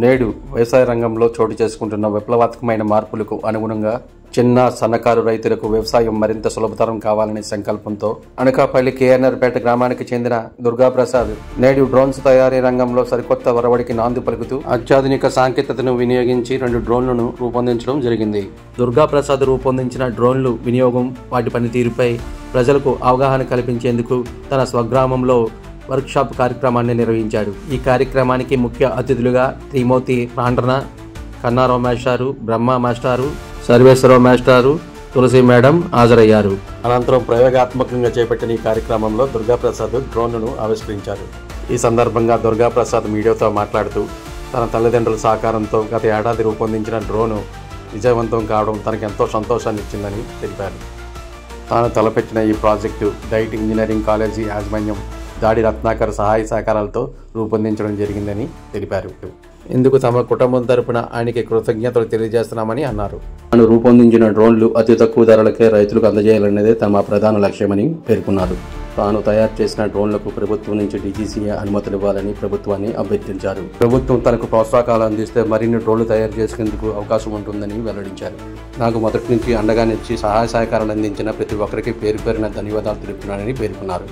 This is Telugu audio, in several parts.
నేడు వ్యవసాయ రంగంలో చోటు చేసుకుంటున్న విప్లవాత్మకమైన మార్పులకు అనుగుణంగా చిన్న సన్నకారు రైతులకు వ్యవసాయం మరింత సులభతరం కావాలనే సంకల్పంతో అనకాపల్లి కేఎన్ఆర్పేట గ్రామానికి చెందిన దుర్గాప్రసాద్ నేడు డ్రోన్స్ తయారీ రంగంలో సరికొత్త ఒరవడికి నాంది పలుకుతూ అత్యాధునిక సాంకేతికతను వినియోగించి 2 డ్రోన్లను రూపొందించడం జరిగింది. దుర్గాప్రసాద్ రూపొందించిన డ్రోన్లు వినియోగం, వాటి పనితీరుపై ప్రజలకు అవగాహన కల్పించేందుకు తన స్వగ్రామంలో వర్క్షాప్ కార్యక్రమాన్ని నిర్వహించాడు. ఈ కార్యక్రమానికి ముఖ్య అతిథులుగా త్రిమూర్తి పాండ్రన, కన్నారావు మాస్టారు, బ్రహ్మ మాస్టారు, సర్వేశ్వరరావు మాస్టారు, తులసి మేడం హాజరయ్యారు. అనంతరం ప్రయోగాత్మకంగా చేపట్టిన ఈ కార్యక్రమంలో దుర్గాప్రసాద్ డ్రోన్ను ఆవిష్కరించారు. ఈ సందర్భంగా దుర్గాప్రసాద్ మీడియాతో మాట్లాడుతూ తన తల్లిదండ్రుల సహకారంతో గత ఏడాది రూపొందించిన డ్రోను విజయవంతం కావడం తనకెంతో సంతోషాన్ని ఇచ్చిందని తెలిపారు. తాను తలపెట్టిన ఈ ప్రాజెక్టు డైట్ ఇంజనీరింగ్ కాలేజీ యాజమాన్యం దాడి రత్నాకర్ సహాయ సహకారాలతో రూపొందించడం జరిగిందని తెలిపారు. ఇందుకు తమ కుటుంబం తరపున ఆయనకి కృతజ్ఞతలు తెలియజేస్తున్నామని అన్నారు. తాను రూపొందించిన డ్రోన్లు అతి తక్కువ ధరలకే రైతులకు అందజేయాలనేదే తమ ప్రధాన లక్ష్యమని పేర్కొన్నారు. తాను తయారు చేసిన డ్రోన్లకు ప్రభుత్వం నుంచి డీజీసీఏ అనుమతులు ఇవ్వాలని ప్రభుత్వాన్ని అభ్యర్థించారు. ప్రభుత్వం తనకు ప్రోత్సాహకాలు అందిస్తే మరిన్ని డ్రోన్లు తయారు చేసేందుకు అవకాశం ఉంటుందని వెల్లడించారు. నాకు మొదటి నుంచి అండగా నిలిచి సహాయ సహకారాలు అందించిన ప్రతి ఒక్కరికి పేరు పేరున ధన్యవాదాలు తెలుపుతున్నానని పేర్కొన్నారు.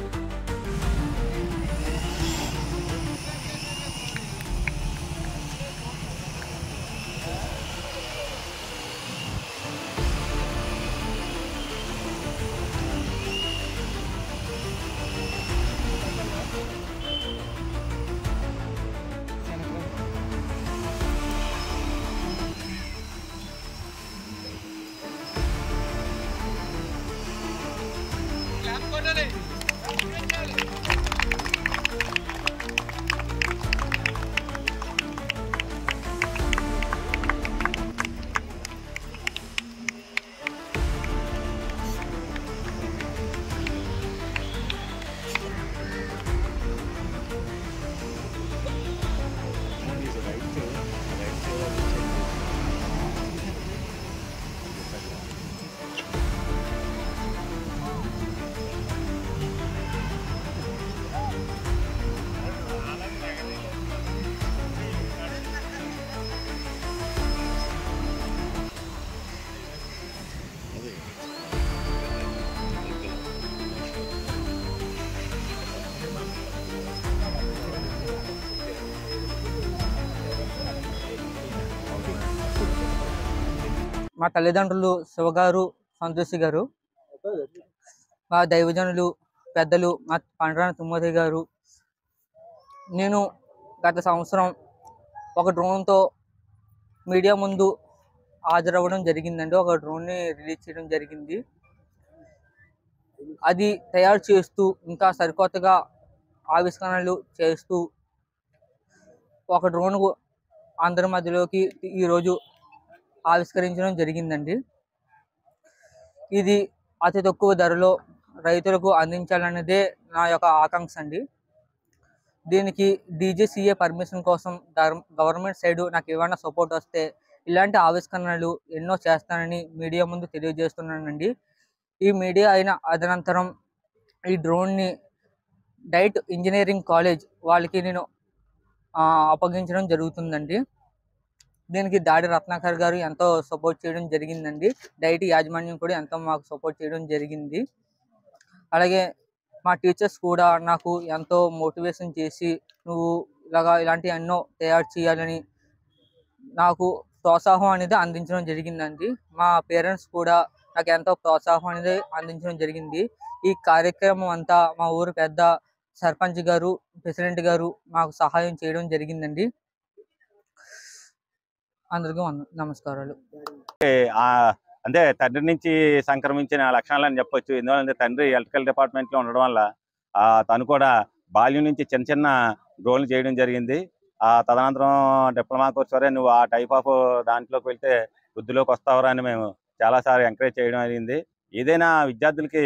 మా తల్లిదండ్రులు శివగారు, సంతోషి గారు, మా దైవజనులు పెద్దలు మా పండ్రాన తుమ్మతి గారు. నేను గత సంవత్సరం ఒక డ్రోన్తో మీడియా ముందు హాజరవ్వడం జరిగిందండి. ఒక డ్రోన్ని రిలీజ్ చేయడం జరిగింది. అది తయారు చేస్తూ ఇంకా సరికొత్తగా ఆవిష్కరణలు చేస్తూ ఒక డ్రోన్ అందరి మధ్యలోకి ఈరోజు ఆవిష్కరించడం జరిగిందండి. ఇది అతి తక్కువ ధరలో రైతులకు అందించాలన్నదే నా యొక్క ఆకాంక్ష అండి. దీనికి డీజీసీఏ పర్మిషన్ కోసం గవర్నమెంట్ సైడ్ నాకు ఏమైనా సపోర్ట్ వస్తే ఇలాంటి ఆవిష్కరణలు ఎన్నో చేస్తానని మీడియా ముందు తెలియజేస్తున్నానండి. ఈ మీడియా అయిన అనంతరం ఈ డ్రోన్ని డైట్ ఇంజనీరింగ్ కాలేజ్ వాళ్ళకి నేను అప్పగించడం జరుగుతుందండి. దీనికి దాడి రత్నాకర్ గారు ఎంతో సపోర్ట్ చేయడం జరిగిందండి. డైట్ యాజమాన్యం కూడా ఎంతో మాకు సపోర్ట్ చేయడం జరిగింది. అలాగే మా టీచర్స్ కూడా నాకు ఎంతో మోటివేషన్ చేసి నువ్వు ఇలాంటి ఎన్నో తయారు చేయాలని నాకు ప్రోత్సాహం అనేది అందించడం జరిగిందండి. మా పేరెంట్స్ కూడా నాకు ఎంతో ప్రోత్సాహం అనేది అందించడం జరిగింది. ఈ కార్యక్రమం అంతా మా ఊరు పెద్ద సర్పంచ్ గారు, ప్రెసిడెంట్ గారు మాకు సహాయం చేయడం జరిగిందండి. అందరికీ నమస్కారాలు. అంటే తండ్రి నుంచి సంక్రమించిన లక్షణాలని చెప్పొచ్చు. ఎందువల్లంటే తండ్రి ఎలక్ట్రికల్ డిపార్ట్మెంట్లో ఉండడం వల్ల తను కూడా బాల్యం నుంచి చిన్న చిన్న డ్రోన్లు చేయడం జరిగింది. తదనంతరం డిప్లొమా కోర్స్ వరే నువ్వు ఆ టైప్ ఆఫ్ దాంట్లోకి వెళ్తే వృద్ధిలోకి వస్తావరా అని మేము చాలాసార్లు ఎంకరేజ్ చేయడం జరిగింది. ఏదైనా విద్యార్థులకి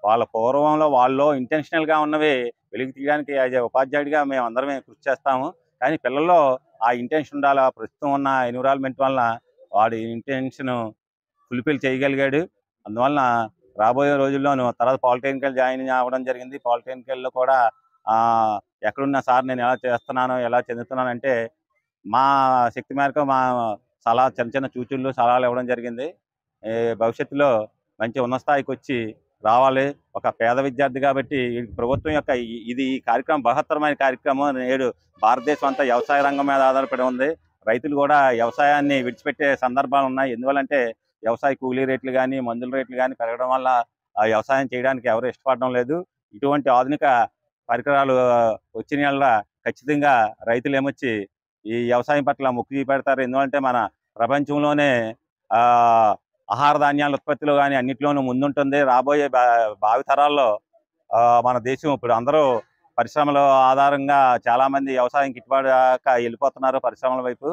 వాళ్ళ పూర్వంలో వాళ్ళు ఇంటెన్షనల్గా ఉన్నవి వెలికి తీయడానికి యాజ్ ఉపాధ్యాయుడిగా మేము అందరమే కృషి చేస్తాము. కానీ పిల్లల్లో ఆ ఇంటెన్షన్ ఉండాలి. ప్రస్తుతం ఉన్న ఎన్విరాన్మెంట్ వలన వాడి ఇంటెన్షన్ ఫుల్ఫిల్ చేయగలిగాడు. అందువలన రాబోయే రోజుల్లోనూ తర్వాత పాలిటెక్నికల్ జాయిన్ అవ్వడం జరిగింది. పాలిటెక్నికల్లో కూడా ఎక్కడున్నా సార్ నేను ఎలా చేస్తున్నానో ఎలా చెందుతున్నానంటే మా శక్తి మేరకు మా చిన్న చిన్న సూచనలు సలహాలు ఇవ్వడం జరిగింది. భవిష్యత్తులో మంచి ఉన్నత స్థాయికి వచ్చి రావాలి. ఒక పేద విద్యార్థి కాబట్టి ఈ ప్రభుత్వం యొక్క ఈ కార్యక్రమం బృహత్తరమైన కార్యక్రమం. నేడు భారతదేశం అంతా వ్యవసాయ రంగం మీద ఆధారపడి ఉంది. రైతులు కూడా వ్యవసాయాన్ని విడిచిపెట్టే సందర్భాలు ఉన్నాయి. ఎందువల్లంటే వ్యవసాయ కూలీ రేట్లు కానీ, మందుల రేట్లు కానీ పెరగడం వల్ల ఆ వ్యవసాయం చేయడానికి ఎవరు ఇష్టపడడం లేదు. ఇటువంటి ఆధునిక పరికరాలు వచ్చిన వల్ల ఖచ్చితంగా రైతులు ఏమొచ్చి ఈ వ్యవసాయం పట్ల మొక్కు చూపెడతారు. ఎందుకంటే మన ప్రపంచంలోనే ఆహార ధాన్యాల ఉత్పత్తిలో కానీ అన్నింటిలోనూ ముందుంటుంది. రాబోయే భావితరాల్లో మన దేశం ఇప్పుడు అందరూ పరిశ్రమల ఆధారంగా చాలామంది వ్యవసాయం గిట్టుబాటు వెళ్ళిపోతున్నారు పరిశ్రమల వైపు.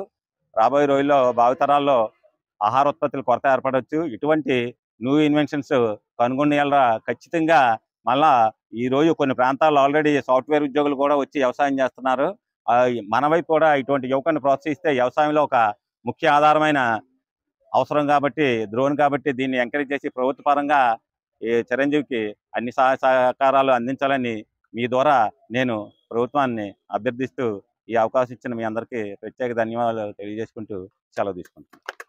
రాబోయే రోజుల్లో భావితరాల్లో ఆహార ఉత్పత్తుల కొరత ఏర్పడవచ్చు. ఇటువంటి న్యూ ఇన్వెన్షన్స్ కనుగొని ఖచ్చితంగా మళ్ళా ఈరోజు కొన్ని ప్రాంతాల్లో ఆల్రెడీ సాఫ్ట్వేర్ ఉద్యోగులు కూడా వచ్చి వ్యవసాయం చేస్తున్నారు. మన వైపు కూడా ఇటువంటి యువకుని ప్రోత్సహిస్తే వ్యవసాయంలో ఒక ముఖ్య ఆధారమైన అవసరం కాబట్టి డ్రోన్ కాబట్టి దీన్ని ఎంకరేజ్ చేసి ప్రభుత్వ పరంగా ఈ చిరంజీవికి అన్ని సహకారాలు అందించాలని మీ ద్వారా నేను ప్రభుత్వాన్ని అభ్యర్థిస్తూ ఈ అవకాశం ఇచ్చిన మీ అందరికీ ప్రత్యేక ధన్యవాదాలు తెలియజేసుకుంటూ సెలవు తీసుకుంటున్నాను.